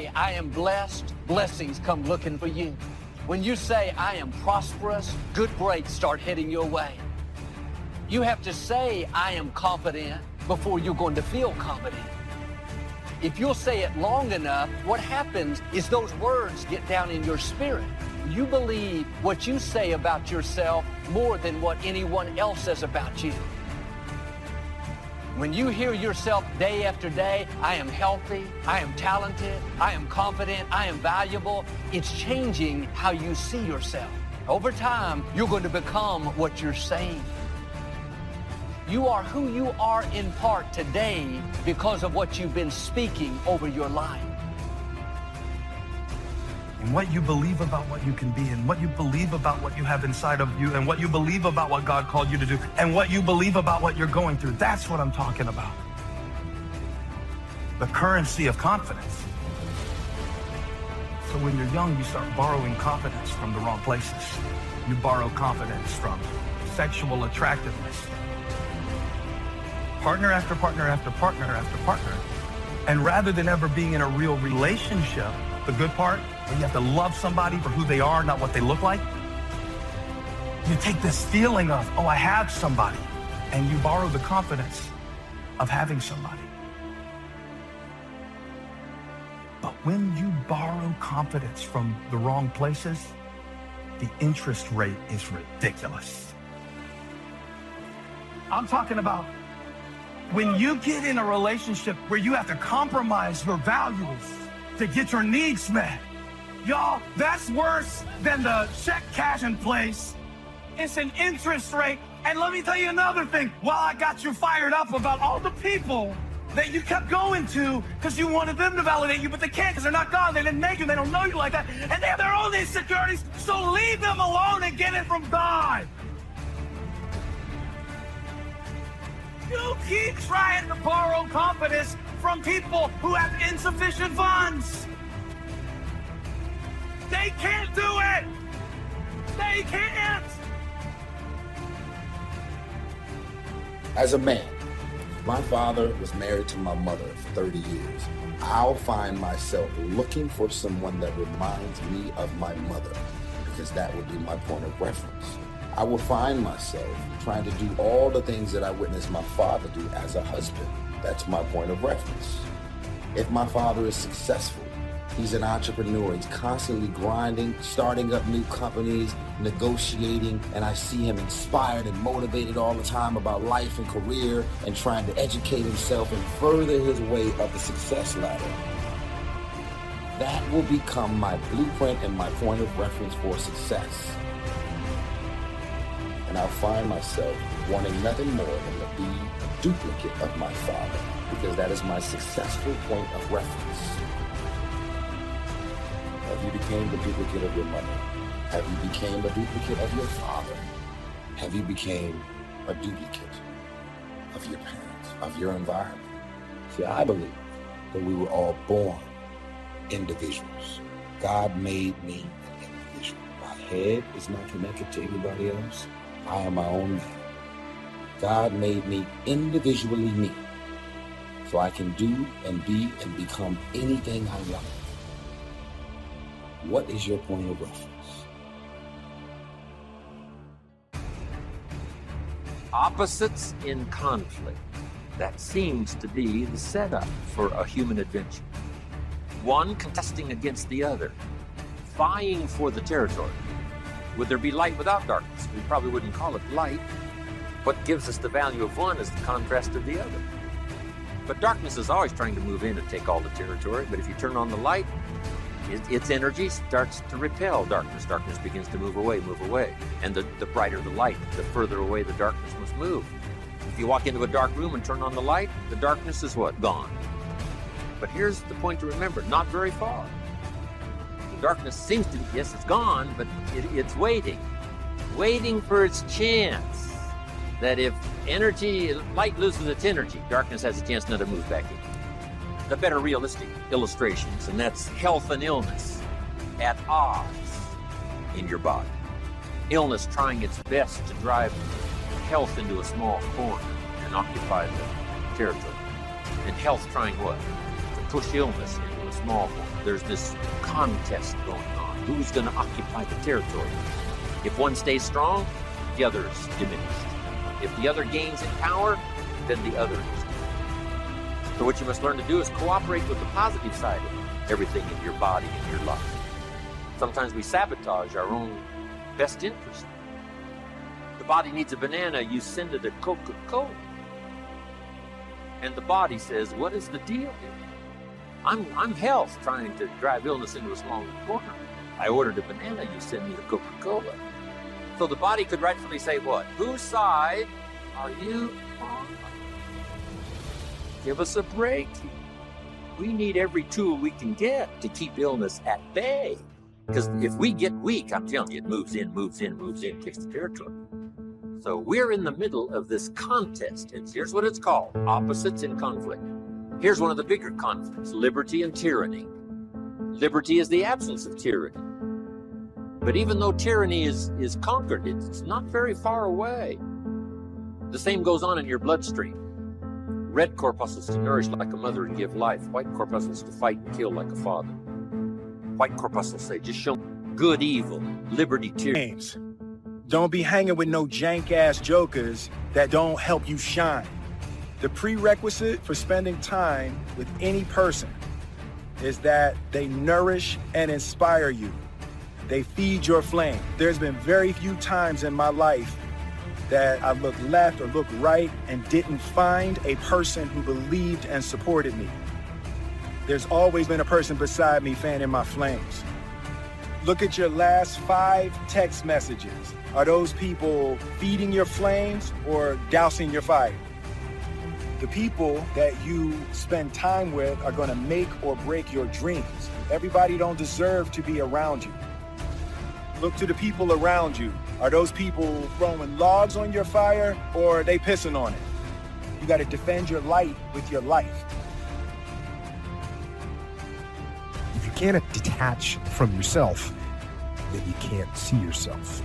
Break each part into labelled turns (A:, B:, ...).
A: say, I am blessed, blessings come looking for you. When you say, I am prosperous, good breaks start heading your way. You have to say, I am confident before you're going to feel confident. If you'll say it long enough, what happens is those words get down in your spirit. You believe what you say about yourself more than what anyone else says about you. When you hear yourself day after day, I am healthy, I am talented, I am confident, I am valuable, it's changing how you see yourself. Over time, you're going to become what you're saying. You are who you are in part today because of what you've been speaking over your life.
B: And what you believe about what you can be, and what you believe about what you have inside of you, and what you believe about what God called you to do, and what you believe about what you're going through. That's what I'm talking about. The currency of confidence. So when you're young, you start borrowing confidence from the wrong places. You borrow confidence from sexual attractiveness. Partner after partner after partner after partner. And rather than ever being in a real relationship, the good part, where you have to love somebody for who they are, not what they look like, you take this feeling of, oh, I have somebody, and you borrow the confidence of having somebody. But when you borrow confidence from the wrong places, the interest rate is ridiculous. I'm talking about when you get in a relationship where you have to compromise your values to get your needs met. Y'all, that's worse than the check cash in place. It's an interest rate. And let me tell you another thing. While I got you fired up about all the people that you kept going to because you wanted them to validate you, but they can't because they're not God. They didn't make you. They don't know you like that. And they have their own insecurities. So leave them alone and get it from God. You keep trying to borrow confidence from people who have insufficient funds. They can't do it. They can't.
C: As a man, my father was married to my mother for 30 years. I'll find myself looking for someone that reminds me of my mother because that would be my point of reference. I will find myself trying to do all the things that I witnessed my father do as a husband. That's my point of reference. If my father is successful, he's an entrepreneur, he's constantly grinding, starting up new companies, negotiating, and I see him inspired and motivated all the time about life and career and trying to educate himself and further his way up the success ladder. That will become my blueprint and my point of reference for success. And I'll find myself wanting nothing more than to be a duplicate of my father, because that is my successful point of reference. Have you become the duplicate of your mother? Have you become a duplicate of your father? Have you become a duplicate of your parents, of your environment? See, I believe that we were all born individuals. God made me an individual. My head is not connected to anybody else. I am my own man. God made me individually me, so I can do and be and become anything I want. What is your point of reference?
D: Opposites in conflict. That seems to be the setup for a human adventure. One contesting against the other, vying for the territory. Would there be light without darkness? We probably wouldn't call it light. What gives us the value of one is the contrast of the other. But darkness is always trying to move in and take all the territory. But if you turn on the light, its energy starts to repel darkness. Darkness begins to move away. And the brighter the light, the further away the darkness must move. If you walk into a dark room and turn on the light, the darkness is what? Gone. But here's the point to remember, not very far. The darkness seems to be, yes, it's gone, but it's waiting for its chance. That if light loses its energy, darkness has a chance now to move back in. The better realistic illustrations, and that's health and illness at odds in your body. Illness trying its best to drive health into a small corner and occupy the territory. And health trying what? To push illness into a small one. There's this contest going on. Who's going to occupy the territory? If one stays strong, the other is diminished. If the other gains in power, then the other is diminished. So what you must learn to do is cooperate with the positive side of everything in your body and your life. Sometimes we sabotage our own best interest. The body needs a banana, you send it a Coca-Cola. And the body says, what is the deal here? I'm health trying to drive illness into a small corner. I ordered a banana, you send me the Coca-Cola. So the body could rightfully say what? Whose side are you on? Give us a break. We need every tool we can get to keep illness at bay. Because if we get weak, I'm telling you, it moves in, takes the territory. So we're in the middle of this contest, and here's what it's called: opposites in conflict. Here's one of the bigger conflicts: liberty and tyranny. Liberty is the absence of tyranny. But even though tyranny is conquered, it's not very far away. The same goes on in your bloodstream. Red corpuscles to nourish like a mother and give life. White corpuscles to fight and kill like a father. White corpuscles say, just show good, evil, liberty, tyranny.
E: Don't be hanging with no jank-ass jokers that don't help you shine. The prerequisite for spending time with any person is that they nourish and inspire you. They feed your flame. There's been very few times in my life that I looked left or looked right and didn't find a person who believed and supported me. There's always been a person beside me fanning my flames. Look at your last 5 text messages. Are those people feeding your flames or dousing your fire? The people that you spend time with are going to make or break your dreams. Everybody don't deserve to be around you. Look to the people around you. Are those people throwing logs on your fire or are they pissing on it? You got to defend your light with your life.
F: If you can't detach from yourself, then you can't see yourself.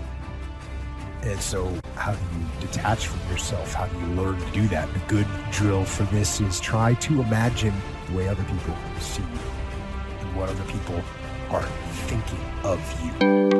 F: And so how do you detach from yourself? How do you learn to do that? The good drill for this is try to imagine the way other people see you and what other people are thinking of you.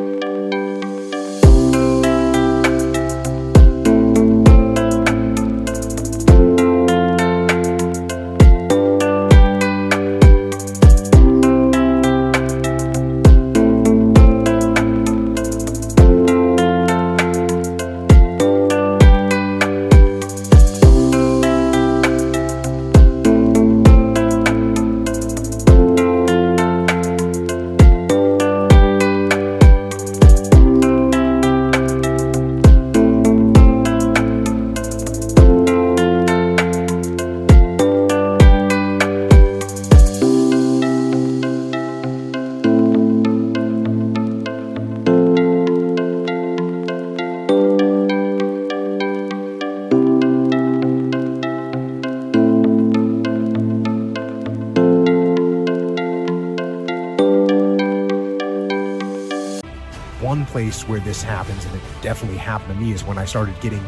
F: One place where this happens, and it definitely happened to me, is when I started getting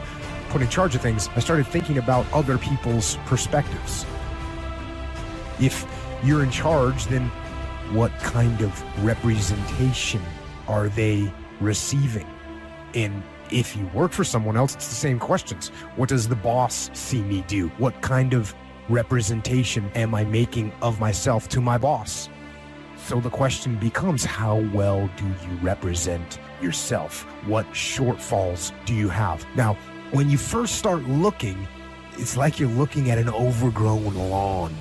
F: put in charge of things. I started thinking about other people's perspectives. If you're in charge, then what kind of representation are they receiving? And if you work for someone else, it's the same questions. What does the boss see me do? What kind of representation am I making of myself to my boss? So the question becomes, how well do you represent yourself? What shortfalls do you have? Now, when you first start looking, it's like you're looking at an overgrown lawn.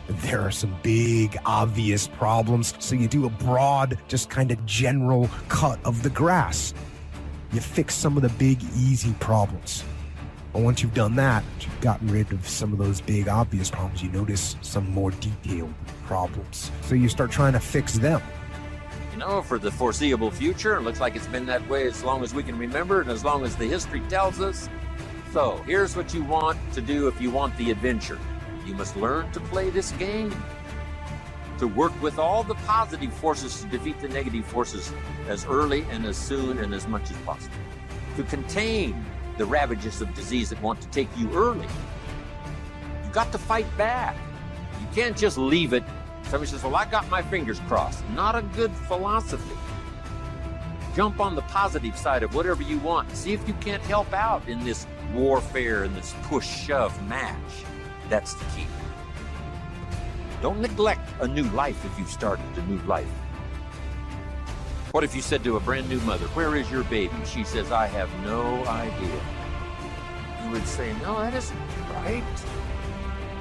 F: There are some big, obvious problems. So you do a broad, just kind of general cut of the grass. You fix some of the big, easy problems. And once you've done that, you've gotten rid of some of those big, obvious problems, you notice some more detailed problems. So you start trying to fix them.
D: You know, for the foreseeable future, it looks like it's been that way as long as we can remember and as long as the history tells us. So here's what you want to do if you want the adventure. You must learn to play this game, to work with all the positive forces to defeat the negative forces as early and as soon and as much as possible, to contain the ravages of disease that want to take you early. You got to fight back. You can't just leave it Somebody says, well, I got my fingers crossed. Not a good philosophy. Jump on the positive side of whatever you want. See if you can't help out in this warfare and this push-shove match. That's the key. Don't neglect a new life if you've started a new life. What if you said to a brand new mother, where is your baby? She says, I have no idea. You would say, no, that isn't right.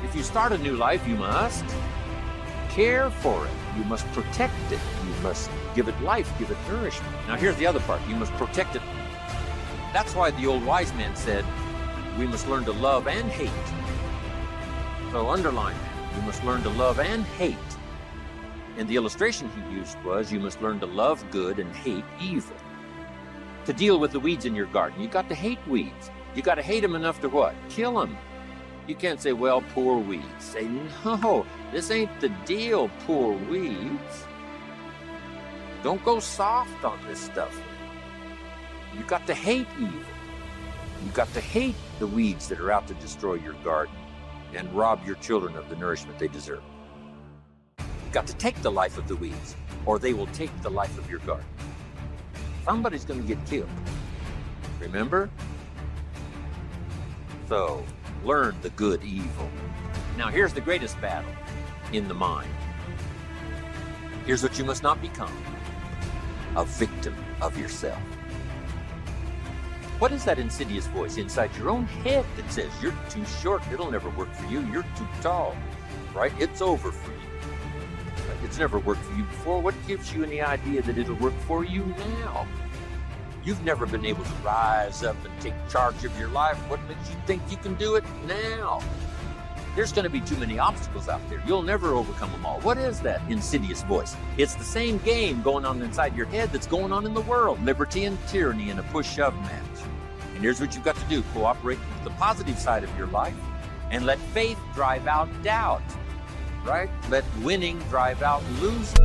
D: If you start a new life, you must care for it. You must protect it. You must give it life, give it nourishment. Now here's the other part. You must protect it. That's why the old wise man said, we must learn to love and hate. So underline that. You must learn to love and hate. And the illustration he used was, you must learn to love good and hate evil. To deal with the weeds in your garden, you got to hate weeds. You got to hate them enough to what? Kill them. You can't say, well, poor weeds. Say, no, this ain't the deal, poor weeds. Don't go soft on this stuff. You got to hate evil. You got to hate the weeds that are out to destroy your garden and rob your children of the nourishment they deserve. You got to take the life of the weeds, or they will take the life of your garden. Somebody's going to get killed. Remember? So, learn the good evil. Now, here's the greatest battle in the mind. Here's what you must not become: a victim of yourself. What is that insidious voice inside your own head that says, you're too short, it'll never work for you, you're too tall, right? It's over for you. It's never worked for you before. What gives you any idea that it'll work for you now? You've never been able to rise up and take charge of your life. What makes you think you can do it now? There's going to be too many obstacles out there. You'll never overcome them all. What is that insidious voice? It's the same game going on inside your head that's going on in the world. Liberty and tyranny in a push-shove match. And here's what you've got to do. Cooperate with the positive side of your life and let faith drive out doubt, right? Let winning drive out losing.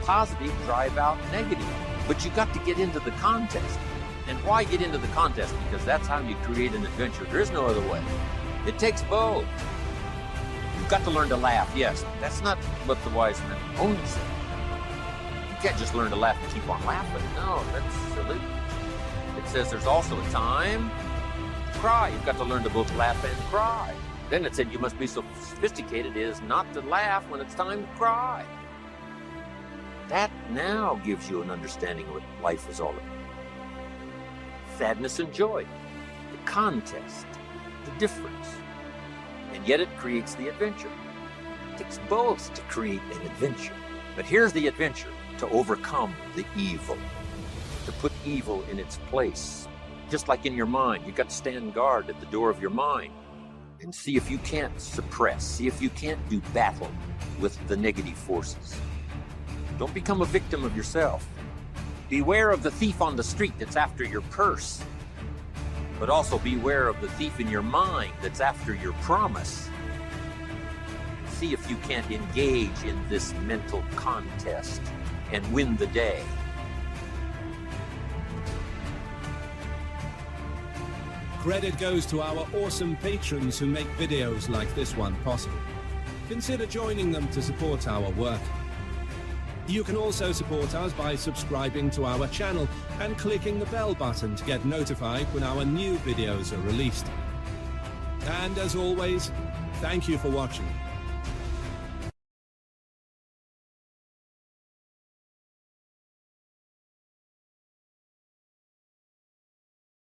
D: Positive drive out negative. But you got to get into the contest. And why get into the contest? Because that's how you create an adventure. There is no other way. It takes both. You've got to learn to laugh. Yes, that's not what the wise men only said. You can't just learn to laugh and keep on laughing. No, that's silly. It says there's also a time to cry. You've got to learn to both laugh and cry. Then it said you must be so sophisticated as not to laugh when it's time to cry. That now gives you an understanding of what life is all about. Sadness and joy, the contest, the difference. And yet it creates the adventure. It takes both to create an adventure. But here's the adventure: to overcome the evil, to put evil in its place. Just like in your mind, you've got to stand guard at the door of your mind and see if you can't suppress, see if you can't do battle with the negative forces. Don't become a victim of yourself. Beware of the thief on the street that's after your purse, but also beware of the thief in your mind that's after your promise. See if you can't engage in this mental contest and win the day.
G: Credit goes to our awesome patrons who make videos like this one possible. Consider joining them to support our work. You can also support us by subscribing to our channel and clicking the bell button to get notified when our new videos are released. And as always, thank you for watching.